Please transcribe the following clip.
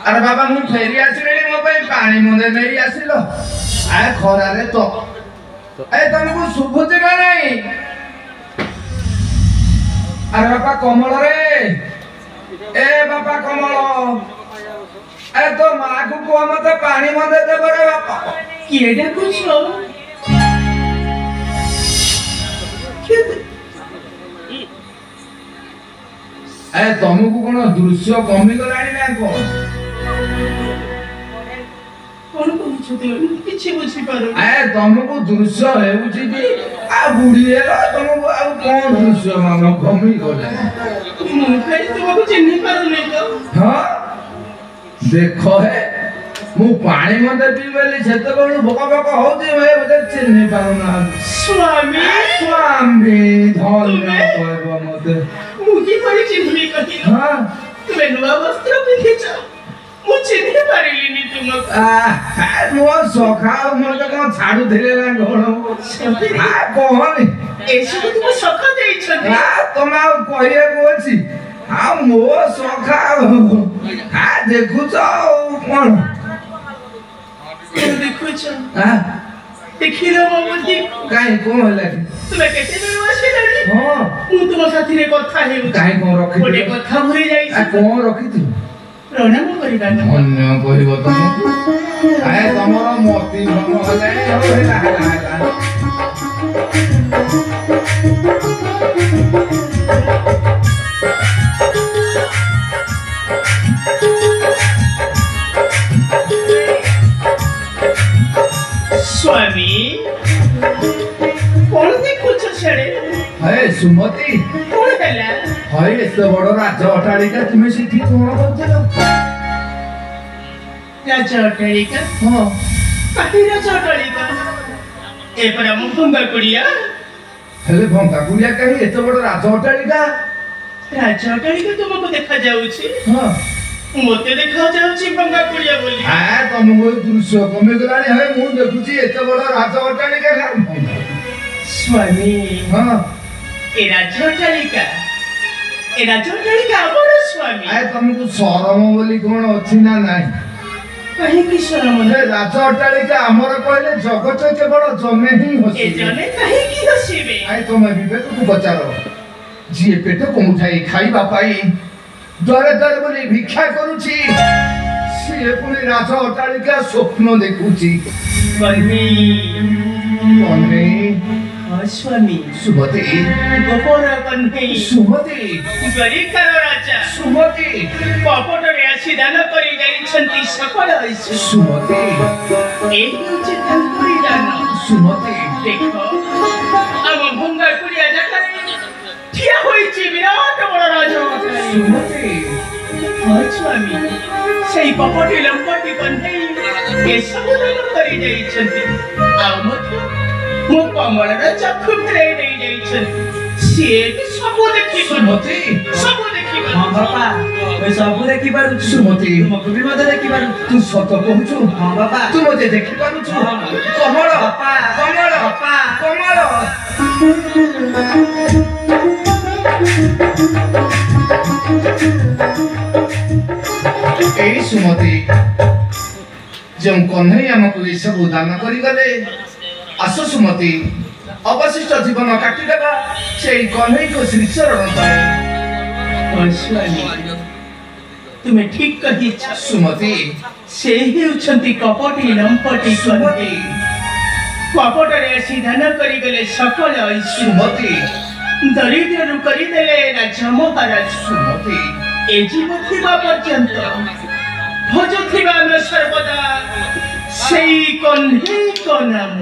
अरे बाबा मु फेरी आसिले मो पे पानी मुंदे नहीं आसिलो आ खरा रे तो ए तुमको सुबुचे का नहीं अरे बाबा कमल रे ए बाबा कमल ए तो मां को को मते पानी मुंदे दे बरे बापा किएडा कुछो ए तुमको कोन दृश्य कमी गलानी ना कोन कहू किछि बुझी पारो ए तुमको दृश्य हेउची कि आ बुढ़ी हेलो तुमको आ कोन दृश्य मामा कमी गला मु फेरी तुमको चिन्ह पारो नै तो हां देखो है मु पानी मते पीबेली छते बळु भोका भोका होती मैं मते चिन्ह पारो ना स्वामी स्वामी धन्य कहबो मते मुझे बड़ी चिन्हनी कही हां तुम्हें नुआ वस्त्र पिंधिछ मु चिन्ह पारिलिनी तुमको मो सखा मते कोन छाडू देले ना घोण आ कोहनी एसो तुम सखा देइछनी आ तमा कहिए कोछि आ मो सखा आ देखु तो कोन तुम देखुछ आ देखिरो बुद्धि काई कोन होला तुम्हें केते बेर आसिलानी हां मु तुम साथी रे कथा हेउ काई कोन रखि गोटे कथा भूली जाई आ कोन रखि तू प्रणाम करिबा धन्य कहबो तुम आए तमरो मोती भम हले होला होला स्वामी कौन देखुछ छड़े हे सुमति कौन हैला हाय एते बड़ राज अटालिका तुमे सिठी कोन करथलो राजा अटलिका हां काहे राजा अटलिका ए पर मुखंगा कुड़िया हेले भंगा गुलिया कहि एते बड़ राज अटालिका राजा अटलिका तुमको देखा जाउछि हां मोते देखा जाउछि भंगा कुड़िया बोली आ तुमको दृश्य कमे गलानी हे मु देखुची एते बड़ राज अटालिका स्वामी हां ए राजा अटलिका हमर स्वामी आए तुमको शरम बोली कोन अछि ना नाही कहीं की शरम हे राज अटालिका हमर कहले जगत केवल जमे ही ए हसी जने कहीं की हसीबे आए तुम विवेक को पचारो जी पेट को उठाई खाइबा पाई दरे दरे बोली भिक्षा करूची से पुनी राज अटालिका स्वप्न देखुची स्वामी कन्हे स्वामी सुमति गोपर कन्हे सुमति गरीकर राजा सुमति कपटरे आसी दान करि जाइछन्ति सकल अछि सुमति एही होछि तांकरी दान सुमति देखो हम भंगा कुड़िया जाकर ठिया होइछि विराट बड़ राजा सुमति स्वामी सेई कपटी लंपटी कन्हे ए सब दान करि जाइछन्ति आ मथु मो कमलर चक्षु फेरै नै जाइछन् से सब देखि सुमति सब देखि हां बापा मैं सब देखि पारु सुमति तुमको भी मते देखि पारु तू सत कहूछु हां बापा तू मते देखि पारुछु कमल बापा कमल बापा कमल ए सुमति जो कन्हई हमको ये सब दान करी गले आसु सुमति अवशिष्ट जीवन काटी देबा सेई कन्हई को श्री चरण पाए स्वामी तुमे ठीक कहिछ सुमति से हेउछन्ति कपटी लंपटी सुमति कपटरे आसी दान करि गले सकल ऐश्वर्य सुमति दरिद्र रु करि देले राजा महाराज सुमति ए जीव थिबा पर्यंत भज थिबा न सर्वदा सेई कन्हे को नाम